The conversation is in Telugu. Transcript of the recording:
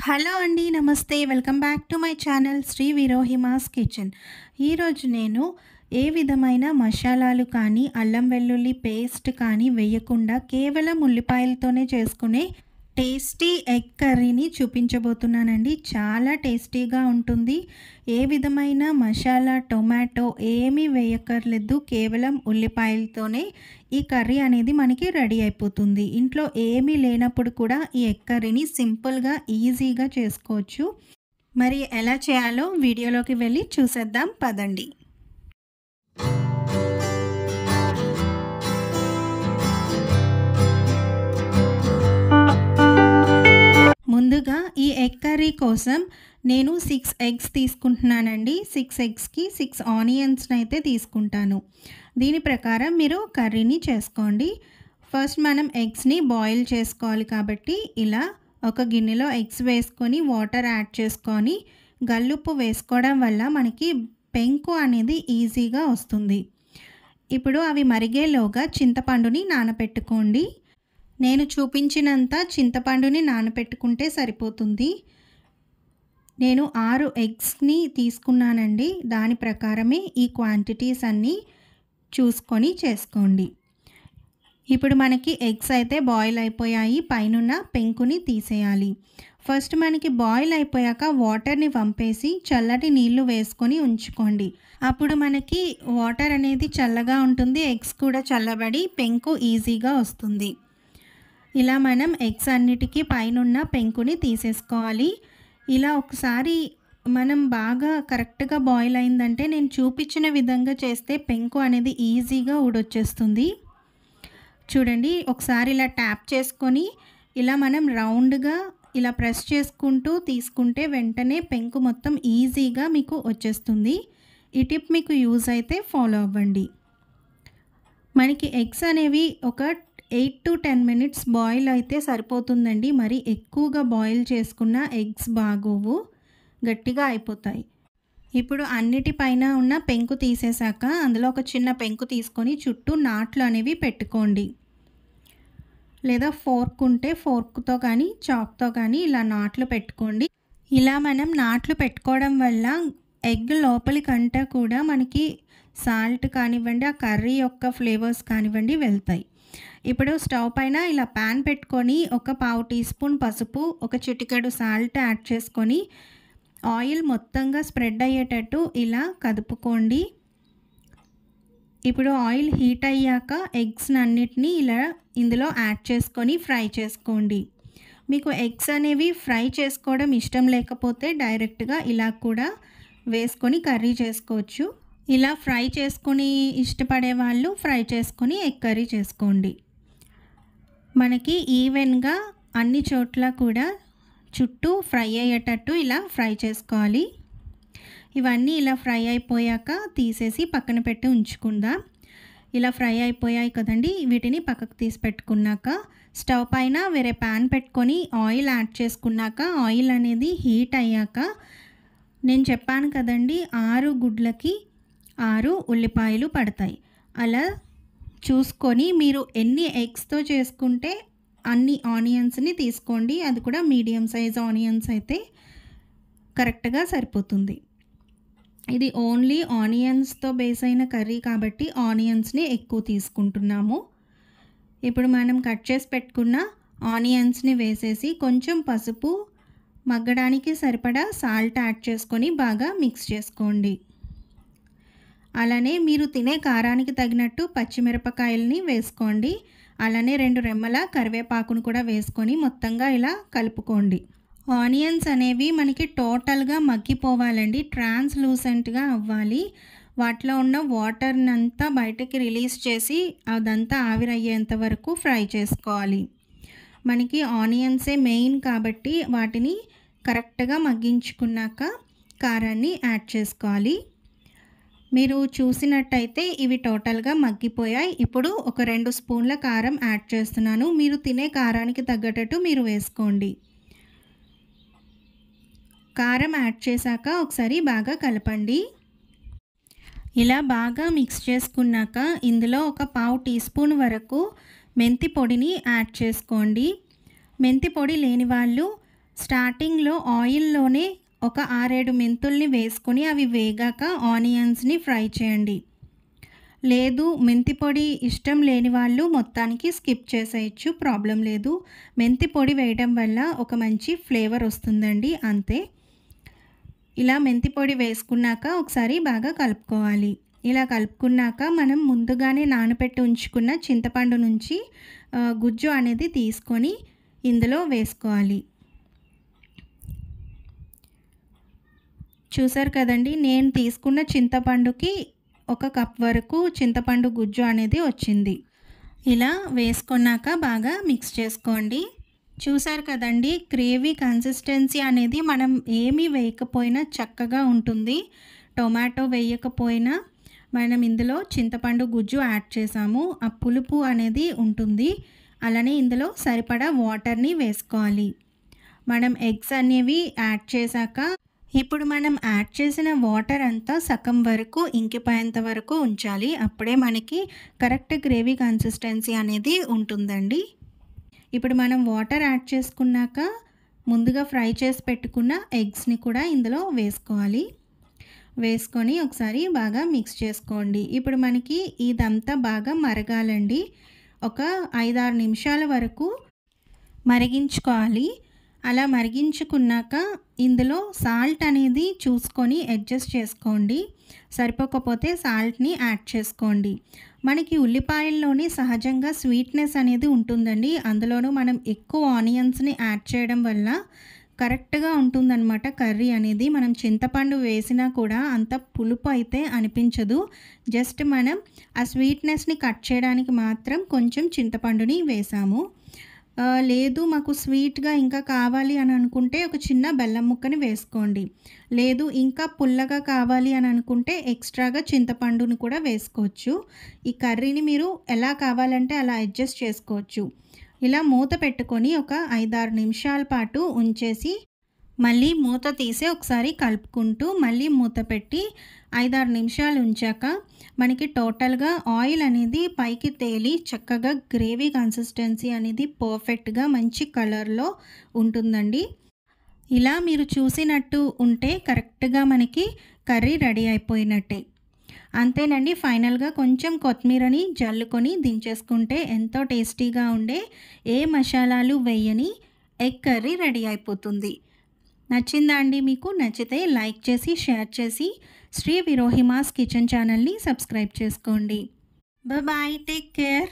హలో అండి. నమస్తే. Welcome back to my channel Sri విరోహిమాస్ కిచెన్. ఈరోజు నేను ఏ విధమైన మసాలాలు కానీ, అల్లం వెల్లుల్లి పేస్ట్ కానీ వేయకుండా కేవలం ఉల్లిపాయలతోనే చేసుకునే టేస్టీ ఎగ్ కర్రీని చూపించబోతున్నానండి. చాలా టేస్టీగా ఉంటుంది. ఏ విధమైన మసాలా, టొమాటో ఏమీ వేయక్కర్లేదు. కేవలం ఉల్లిపాయలతోనే ఈ కర్రీ అనేది మనకి రెడీ అయిపోతుంది. ఇంట్లో ఏమీ లేనప్పుడు కూడా ఈ ఎగ్ కర్రీని సింపుల్గా, ఈజీగా చేసుకోవచ్చు. మరి ఎలా చేయాలో వీడియోలోకి వెళ్ళి చూసేద్దాం పదండి. ముందుగా ఈ ఎగ్ కర్రీ కోసం నేను 6 ఎగ్స్ తీసుకుంటున్నానండి. 6 ఎగ్స్కి 6 ఆనియన్స్ని అయితే తీసుకుంటాను. దీని ప్రకారం మీరు కర్రీని చేసుకోండి. ఫస్ట్ మనం ఎగ్స్ని బాయిల్ చేసుకోవాలి కాబట్టి ఇలా ఒక గిన్నెలో ఎగ్స్ వేసుకొని వాటర్ యాడ్ చేసుకొని గల్లుప్పు వేసుకోవడం వల్ల మనకి పెంకు అనేది ఈజీగా వస్తుంది. ఇప్పుడు అవి మరిగేలోగా చింతపండుని నానబెట్టుకోండి. నేను చూపించినంత చింతపండుని నానబెట్టుకుంటే సరిపోతుంది. నేను 6 ఎగ్స్ని తీసుకున్నానండి. దాని ప్రకారమే ఈ క్వాంటిటీస్ అన్నీ చూసుకొని చేసుకోండి. ఇప్పుడు మనకి ఎగ్స్ అయితే బాయిల్ అయిపోయాయి. పైనున్న పెంకుని తీసేయాలి. ఫస్ట్ మనకి బాయిల్ అయిపోయాక వాటర్ని వంపేసి చల్లటి నీళ్లు వేసుకొని ఉంచుకోండి. అప్పుడు మనకి వాటర్ అనేది చల్లగా ఉంటుంది. ఎగ్స్ కూడా చల్లబడి పెంకు ఈజీగా వస్తుంది. ఇలా మనం ఎగ్స్ అన్నిటికీ పైనున్న పెంకుని తీసేసుకోవాలి. ఇలా ఒకసారి మనం బాగా కరెక్ట్గా బాయిల్ అయిందంటే నేను చూపించిన విధంగా చేస్తే పెంకు అనేది ఈజీగా ఊడొచ్చేస్తుంది. చూడండి, ఒకసారి ఇలా ట్యాప్ చేసుకొని ఇలా మనం రౌండ్గా ఇలా ప్రెస్ చేసుకుంటూ తీసుకుంటే వెంటనే పెంకు మొత్తం ఈజీగా మీకు వచ్చేస్తుంది. ఈ టిప్ మీకు యూజ్ అయితే ఫాలో అవ్వండి. మనకి ఎగ్స్ అనేవి ఒక 8 to 10 minutes బాయిల్ అయితే సరిపోతుందండి. మరి ఎక్కువగా బాయిల్ చేసుకున్న ఎగ్స్ బాగోవు, గట్టిగా అయిపోతాయి. ఇప్పుడు అన్నిటిపైన ఉన్న పెంకు తీసేశాక అందులో ఒక చిన్న పెంకు తీసుకొని చుట్టూ నాట్లు అనేవి పెట్టుకోండి. లేదా ఫోర్క్ ఉంటే ఫోర్క్తో కానీ చాక్తో కానీ ఇలా నాట్లు పెట్టుకోండి. ఇలా మనం నాట్లు పెట్టుకోవడం వల్ల ఎగ్ లోపలికంటే కూడా మనకి సాల్ట్ కానివ్వండి, ఆ కర్రీ యొక్క ఫ్లేవర్స్ కానివ్వండి వెళ్తాయి. ఇప్పుడు స్టవ్ పైన ఇలా ప్యాన్ పెట్టుకొని ఒక 1/2 టీ స్పూన్ పసుపు, ఒక చిటికెడు సాల్ట్ యాడ్ చేసుకొని ఆయిల్ మొత్తంగా స్ప్రెడ్ అయ్యేటట్టు ఇలా కదుపుకోండి. ఇప్పుడు ఆయిల్ హీట్ అయ్యాక ఎగ్స్ అన్నిటినీ ఇలా ఇందులో యాడ్ చేసుకొని ఫ్రై చేసుకోండి. మీకు ఎగ్స్ అనేవి ఫ్రై చేసుకోవడం ఇష్టం లేకపోతే డైరెక్ట్గా ఇలా కూడా వేసుకొని కర్రీ చేసుకోవచ్చు. ఇలా ఫ్రై చేసుకొని ఇష్టపడే వాళ్ళు ఫ్రై చేసుకొని ఎగ్ కర్రీ చేసుకోండి. మనకి ఈవెన్గా అన్ని చోట్ల కూడా చుట్టూ ఫ్రై అయ్యేటట్టు ఇలా ఫ్రై చేసుకోవాలి. ఇవన్నీ ఇలా ఫ్రై అయిపోయాక తీసేసి పక్కన పెట్టి ఉంచుకుందాం. ఇలా ఫ్రై అయిపోయాయి కదండి, వీటిని పక్కకు తీసి పెట్టుకున్నాక స్టవ్ పైన వేరే ప్యాన్ పెట్టుకొని ఆయిల్ యాడ్ చేసుకున్నాక ఆయిల్ అనేది హీట్ అయ్యాక నేను చెప్పాను కదండి 6 గుడ్లకి 6 ఉల్లిపాయలు పడతాయి. అలా చూసుకొని మీరు ఎన్ని ఎగ్స్తో చేసుకుంటే అన్ని ఆనియన్స్ని తీసుకోండి. అది కూడా మీడియం సైజ్ ఆనియన్స్ అయితే కరెక్ట్గా సరిపోతుంది. ఇది ఓన్లీ ఆనియన్స్తో బేస్ అయిన కర్రీ కాబట్టి ఆనియన్స్ని ఎక్కువ తీసుకుంటున్నాము. ఇప్పుడు మనం కట్ చేసి పెట్టుకున్న ఆనియన్స్ని వేసేసి కొంచెం పసుపు, మగ్గడానికి సరిపడా సాల్ట్ యాడ్ చేసుకొని బాగా మిక్స్ చేసుకోండి. అలానే మీరు తినే కారానికి తగినట్టు పచ్చిమిరపకాయలని వేసుకోండి. అలానే 2 రెమ్మల కరివేపాకును కూడా వేసుకొని మొత్తంగా ఇలా కలుపుకోండి. ఆనియన్స్ అనేవి మనకి టోటల్గా మగ్గిపోవాలండి, ట్రాన్స్లూసెంట్గా అవ్వాలి. వాటిలో ఉన్న వాటర్ని అంతా బయటకి రిలీజ్ చేసి అదంతా ఆవిరయ్యేంత వరకు ఫ్రై చేసుకోవాలి. మనకి ఆనియన్సే మెయిన్ కాబట్టి వాటిని కరెక్ట్గా మగ్గించుకున్నాక కారాన్ని యాడ్ చేసుకోవాలి. మీరు చూసినట్టయితే ఇవి టోటల్గా మగ్గిపోయాయి. ఇప్పుడు ఒక 2 స్పూన్ల కారం యాడ్ చేస్తున్నాను. మీరు తినే కారానికి తగ్గట్టు మీరు వేసుకోండి. కారం యాడ్ చేశాక ఒకసారి బాగా కలపండి. ఇలా బాగా మిక్స్ చేసుకున్నాక ఇందులో ఒక 1/2 టీ స్పూన్ వరకు మెంతి పొడిని యాడ్ చేసుకోండి. మెంతి పొడి లేని వాళ్ళు స్టార్టింగ్‌లో ఆయిల్‌లోనే ఒక 6, 7 మెంతుల్ని వేసుకొని అవి వేగాక ఆనియన్స్‌ని ఫ్రై చేయండి. లేదు మెంతి పొడి ఇష్టం లేని వాళ్ళు మొత్తానికి స్కిప్ చేసేయొచ్చు. ప్రాబ్లమ్ లేదు. మెంతి పొడి వేయడం వల్ల ఒక మంచి ఫ్లేవర్ వస్తుందండి అంతే. ఇలా మెంతి పొడి వేసుకున్నాక ఒకసారి బాగా కలుపుకోవాలి. ఇలా కలుపుకున్నాక మనం ముందుగానే నానబెట్టి ఉంచుకున్న చింతపండు నుంచి గుజ్జు అనేది తీసుకొని ఇందులో వేసుకోవాలి. చూసారు కదండీ! నేను తీసుకున్న చింతపండుకి 1 కప్ వరకు చింతపండు గుజ్జు అనేది వచ్చింది. ఇలా వేసుకున్నాక బాగా మిక్స్ చేసుకోండి. చూసారు కదండీ! గ్రేవీ కన్సిస్టెన్సీ అనేది మనం ఏమీ వేయకపోయినా చక్కగా ఉంటుంది. టొమాటో వేయకపోయినా మనం ఇందులో చింతపండు గుజ్జు యాడ్ చేసాము. ఆ పులుపు అనేది ఉంటుంది. అలానే ఇందులో సరిపడా వాటర్‌ని వేసుకోవాలి. మనం ఎగ్స్ అనేవి యాడ్ చేశాక ఇప్పుడు మనం యాడ్ చేసిన వాటర్ అంతా సగం వరకు ఇంకిపోయేంత వరకు ఉంచాలి. అప్పుడే మనకి కరెక్ట్ గ్రేవీ కన్సిస్టెన్సీ అనేది ఉంటుందండి. ఇప్పుడు మనం వాటర్ యాడ్ చేసుకున్నాక ముందుగా ఫ్రై చేసి పెట్టుకున్న ఎగ్స్‌ని కూడా ఇందులో వేసుకోవాలి. వేసుకొని ఒకసారి బాగా మిక్స్ చేసుకోండి. ఇప్పుడు మనకి ఇదంతా బాగా మరగాలండి. ఒక 5, 6 నిమిషాల వరకు మరిగించుకోవాలి. అలా మరిగించుకున్నాక ఇందులో సాల్ట్ అనేది చూసుకొని అడ్జస్ట్ చేసుకోండి. సరిపోకపోతే సాల్ట్‌ని యాడ్ చేసుకోండి. మనకి ఉల్లిపాయల్లోని సహజంగా స్వీట్‌నెస్ అనేది ఉంటుందండి. అందులోనూ మనం ఎక్కువ ఆనియన్స్‌ని యాడ్ చేయడం వల్ల కరెక్ట్‌గా ఉంటుందన్నమాట కర్రీ అనేది. మనం చింతపండు వేసినా కూడా అంత పులుపు అయితే అనిపించదు. జస్ట్ మనం ఆ స్వీట్‌నెస్‌ని కట్ చేయడానికి మాత్రం కొంచెం చింతపండుని వేసాము. లేదు మాకు స్వీట్‌గా ఇంకా కావాలి అని అనుకుంటే ఒక చిన్న బెల్లం ముక్కని వేసుకోండి. లేదు ఇంకా పుల్లగా కావాలి అని అనుకుంటే ఎక్స్ట్రాగా చింతపండుని కూడా వేసుకోవచ్చు. ఈ కర్రీని మీరు ఎలా కావాలంటే అలా అడ్జస్ట్ చేసుకోవచ్చు. ఇలా మూత పెట్టుకొని ఒక 5, 6 నిమిషాల పాటు ఉంచేసి మళ్ళీ మూత తీసి ఒకసారి కలుపుకుంటూ మళ్ళీ మూత పెట్టి 5, 6 నిమిషాలు ఉంచాక మనకి టోటల్‌గా ఆయిల్ అనేది పైకి తేలి చక్కగా గ్రేవీ కన్సిస్టెన్సీ అనేది పర్ఫెక్ట్‌గా మంచి కలర్‌లో ఉంటుందండి. ఇలా మీరు చూసినట్టు ఉంటే కరెక్ట్‌గా మనకి కర్రీ రెడీ అయిపోయినట్టే. అంతేనండి. ఫైనల్‌గా కొంచెం కొత్తిమీరని జల్లుకొని దించేసుకుంటే ఎంతో టేస్టీగా ఉండే ఏ మసాలాలు వేయని ఎగ్ కర్రీ రెడీ అయిపోతుంది. నచ్చిందా అండి మీకు? నచ్చితే లైక్ చేసి, షేర్ చేసి శ్రీ విరోహిమాస్ కిచెన్ ఛానల్‌ని సబ్స్క్రైబ్ చేసుకోండి. బాయ్. Take care.